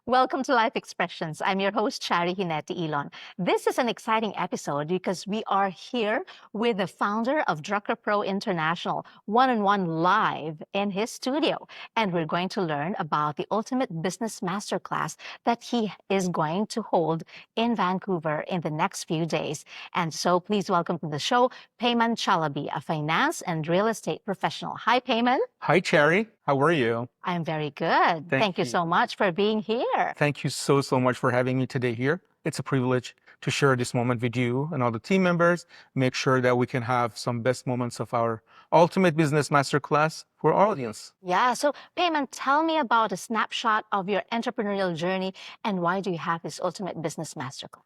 Welcome to Life Expressions. I'm your host, Charie Ginete-Ilon. This is an exciting episode because we are here with the founder of DruckerPro International, one-on-one live in his studio. And we're going to learn about the ultimate business masterclass that he is going to hold in Vancouver in the next few days. And so please welcome to the show, Peyman Chalabi, a finance and real estate professional. Hi, Peyman. Hi, Charie. How are you? I'm very good. Thank you so much for being here. Thank you so much for having me today here. It's a privilege to share this moment with you and all the team members, make sure that we can have some best moments of our ultimate business masterclass for our audience. Yeah, so Peyman, tell me about a snapshot of your entrepreneurial journey and why do you have this ultimate business masterclass?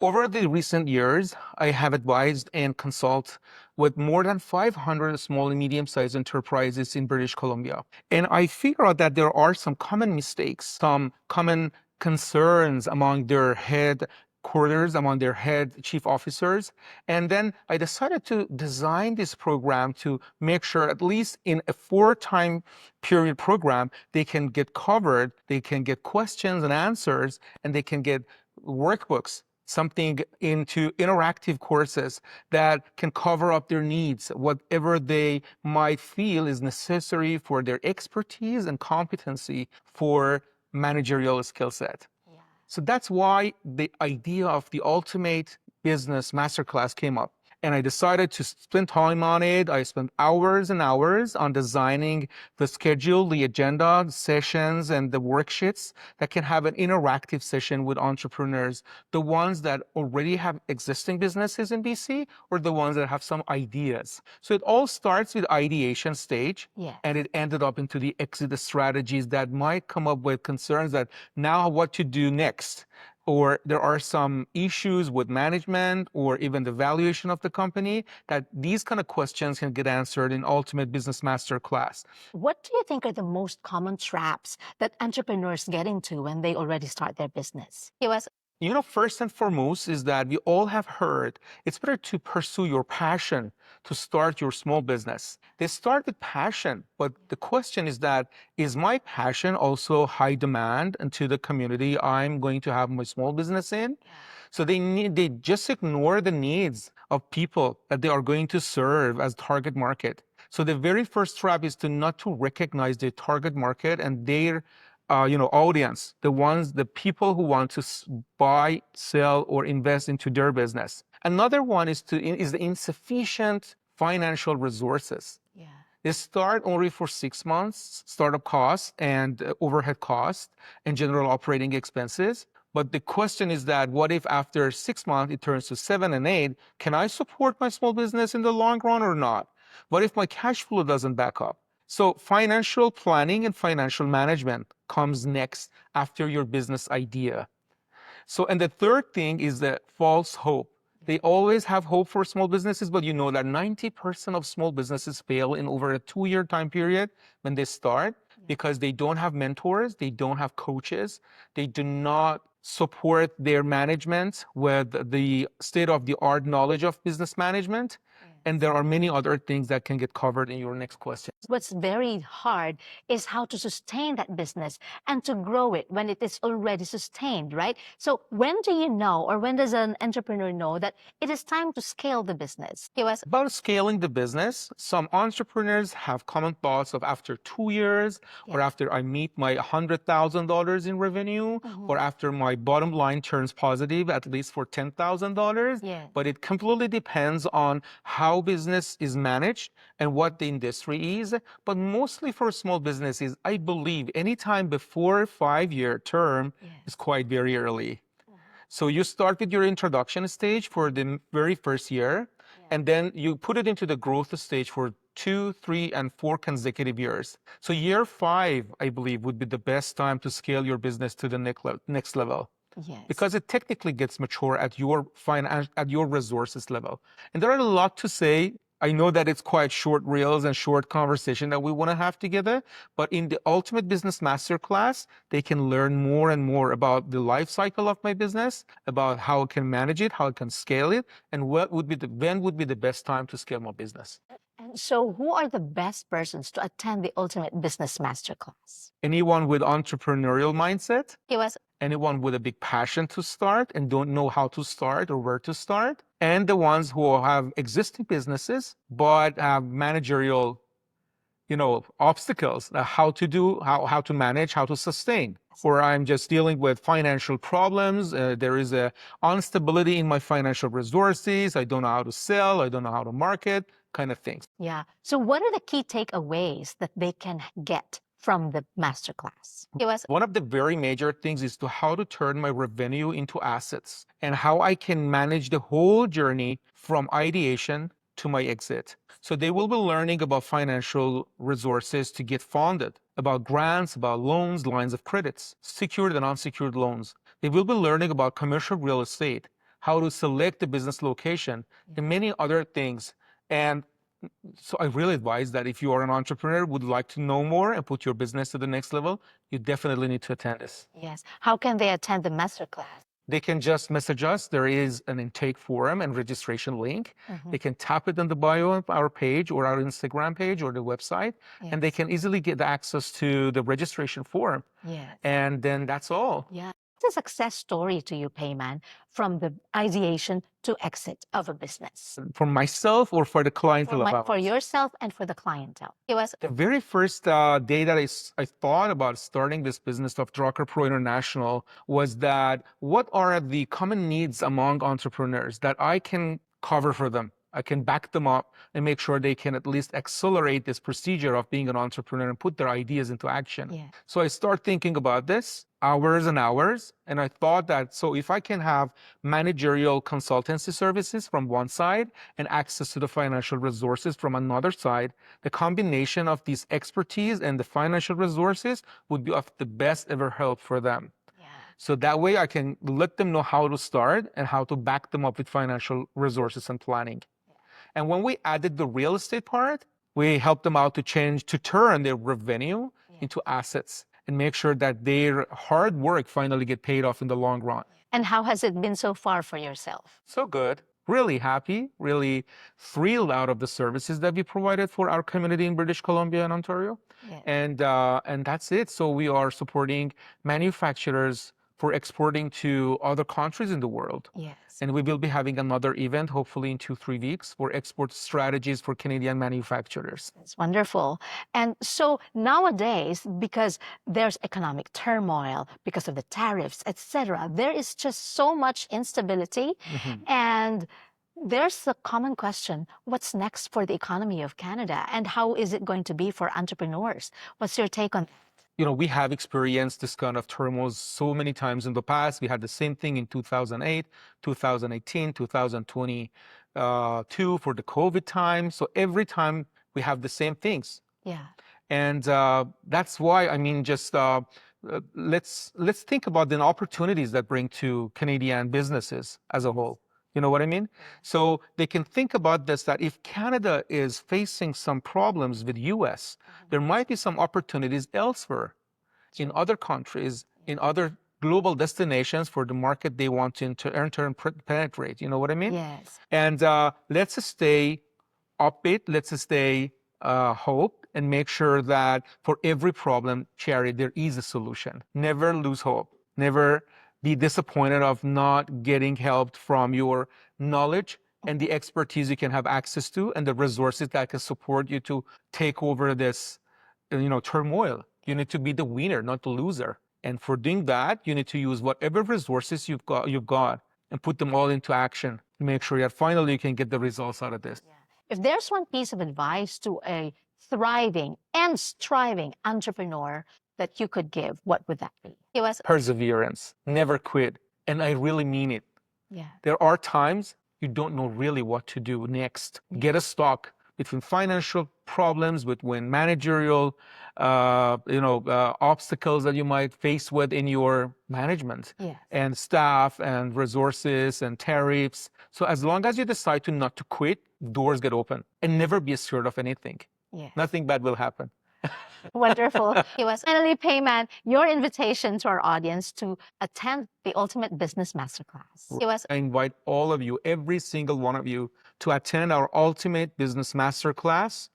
Over the recent years, I have advised and consult with more than 500 small and medium-sized enterprises in British Columbia. And I figure out that there are some common mistakes, some common concerns among their headquarters, among their head chief officers. And then I decided to design this program to make sure at least in a 4-time period program, they can get covered, they can get questions and answers, and they can get workbooks, something into interactive courses that can cover up their needs, whatever they might feel is necessary for their expertise and competency for managerial skill set. Yeah. So that's why the idea of the ultimate business masterclass came up. And I decided to spend time on it. I spent hours and hours on designing the schedule, the agenda, the sessions, and the worksheets that can have an interactive session with entrepreneurs, the ones that already have existing businesses in BC or the ones that have some ideas. So it all starts with ideation stage, and it ended up into the exit strategies that might come up with concerns that now what to do next. Or there are some issues with management or even the valuation of the company, that these kind of questions can get answered in Ultimate Business Masterclass. What do you think are the most common traps that entrepreneurs get into when they already start their business? First and foremost is that we all have heard it's better to pursue your passion to start your small business. They start with passion, but the question is that, is my passion also high demand into the community I'm going to have my small business in? So they just ignore the needs of people that they are going to serve as target market. So the very first trap is to not to recognize their target market and their audience, the people who want to buy, sell, or invest into their business. Another one is the insufficient financial resources. Yeah. They start only for 6 months, startup costs and overhead costs and general operating expenses. But the question is that, what if after 6 months it turns to 7 and 8? Can I support my small business in the long run or not? What if my cash flow doesn't back up? So financial planning and financial management comes next after your business idea. So, and the third thing is the false hope. They always have hope for small businesses, but you know that 90% of small businesses fail in over a 2-year time period when they start because they don't have mentors, they don't have coaches, they do not support their management with the state-of-the-art knowledge of business management. And there are many other things that can get covered in your next question. What's very hard is how to sustain that business and to grow it when it is already sustained, right? So when do you know, or when does an entrepreneur know that it is time to scale the business? About scaling the business, some entrepreneurs have common thoughts of after 2 years, or after I meet my $100,000 in revenue, or after my bottom line turns positive, at least for $10,000. But it completely depends on how business is managed and what the industry is. But mostly for small businesses, I believe anytime before 5-year term is quite very early. So you start with your introduction stage for the very first year, and then you put it into the growth stage for 2, 3, and 4 consecutive years. So year 5, I believe, would be the best time to scale your business to the next level. Yes. Because it technically gets mature at your resources level. And there are a lot to say. I know that it's quite short reels and short conversation that we want to have together, but in the Ultimate Business Masterclass, they can learn more and more about the life cycle of my business, about how I can manage it, how I can scale it, and when would be the best time to scale my business. And so, who are the best persons to attend the Ultimate Business Masterclass? Anyone with entrepreneurial mindset, It was anyone with a big passion to start and don't know how to start or where to start, and the ones who have existing businesses but have managerial, obstacles, how to manage, how to sustain. Or I'm just dealing with financial problems. There is a instability in my financial resources. I don't know how to sell. I don't know how to market, kind of things. Yeah. So, what are the key takeaways that they can get from the masterclass? It was One of the very major things is to how to turn my revenue into assets and how I can manage the whole journey from ideation to my exit. So they will be learning about financial resources to get funded, about grants, about loans, lines of credits, secured and unsecured loans. They will be learning about commercial real estate, how to select the business location, and many other things. And so I really advise that if you are an entrepreneur, would like to know more and put your business to the next level, you definitely need to attend this. yes. How can they attend the masterclass? They can just message us. There is an intake form and registration link. They can tap it in the bio of our page or our Instagram page or the website, and they can easily get access to the registration form. Yes. And then that's all. Yeah. What's a success story to you, Peyman, from the ideation to exit of a business? For myself or for the clientele of For ours? yourself and for the clientele. It was The very first day that I thought about starting this business of DruckerPro International was that what are the common needs among entrepreneurs that I can cover for them? I can back them up and make sure they can at least accelerate this procedure of being an entrepreneur and put their ideas into action. Yeah. So I start thinking about this hours and hours. And I thought that, so if I can have managerial consultancy services from one side and access to the financial resources from another side, the combination of these expertise and the financial resources would be of the best ever help for them. Yeah. So that way I can let them know how to start and how to back them up with financial resources and planning. And when we added the real estate part, we helped them out to turn their revenue into assets and make sure that their hard work finally get paid off in the long run. And how has it been so far for yourself? So good. Really happy, really thrilled out of the services that we provided for our community in British Columbia and Ontario. Yes. And that's it. So we are supporting manufacturers for exporting to other countries in the world. Yes. And we will be having another event, hopefully in 2-3 weeks, for export strategies for Canadian manufacturers. It's wonderful. And so nowadays, because there's economic turmoil, because of the tariffs, etc., there is just so much instability. And there's a common question, what's next for the economy of Canada? And how is it going to be for entrepreneurs? What's your take on that? We have experienced this kind of turmoil so many times in the past. We had the same thing in 2008, 2018, 2022 for the COVID time. So every time we have the same things. Yeah. And that's why, let's think about the opportunities that bring to Canadian businesses as a whole. You know what I mean? So they can think about this, that if Canada is facing some problems with US, there might be some opportunities elsewhere in other countries, in other global destinations for the market they want to enter and penetrate. You know what I mean? Yes. And let's stay upbeat, let's stay hope, and make sure that for every problem, Charie, there is a solution. Never lose hope. Never be disappointed of not getting help from your knowledge and the expertise you can have access to and the resources that can support you to take over this, turmoil. You need to be the winner, not the loser. And for doing that, you need to use whatever resources you've got and put them all into action to make sure that finally you can get the results out of this. Yeah. If there's one piece of advice to a thriving and striving entrepreneur that you could give, what would that be? It was perseverance. Never quit. And I really mean it. Yeah. There are times you don't know really what to do next. Get a stock between financial problems, between managerial, obstacles that you might face with in your management and staff and resources and tariffs. So as long as you decide to not to quit, doors get open, and never be scared of anything. Nothing bad will happen. Wonderful. Finally, Peyman, your invitation to our audience to attend the Ultimate Business Masterclass. I invite all of you, every single one of you, to attend our Ultimate Business Masterclass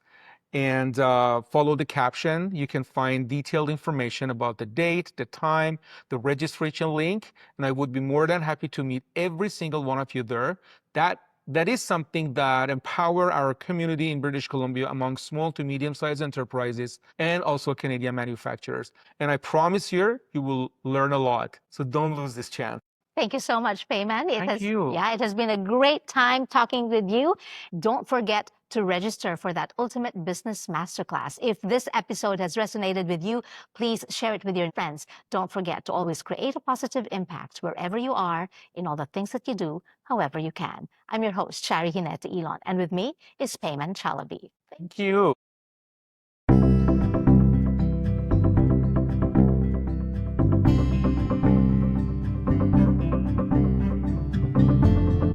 and follow the caption. You can find detailed information about the date, the time, the registration link, and I would be more than happy to meet every single one of you there. That is something that empower our community in British Columbia among small to medium-sized enterprises and also Canadian manufacturers. And I promise you will learn a lot. So don't lose this chance. Thank you so much, Peyman. Thank you. Yeah, it has been a great time talking with you. Don't forget to register for that Ultimate Business Masterclass. If this episode has resonated with you, please share it with your friends. Don't forget to always create a positive impact wherever you are in all the things that you do, however you can. I'm your host, Charie Ginete-Ilon, and with me is Peyman Chalabi. Thank you.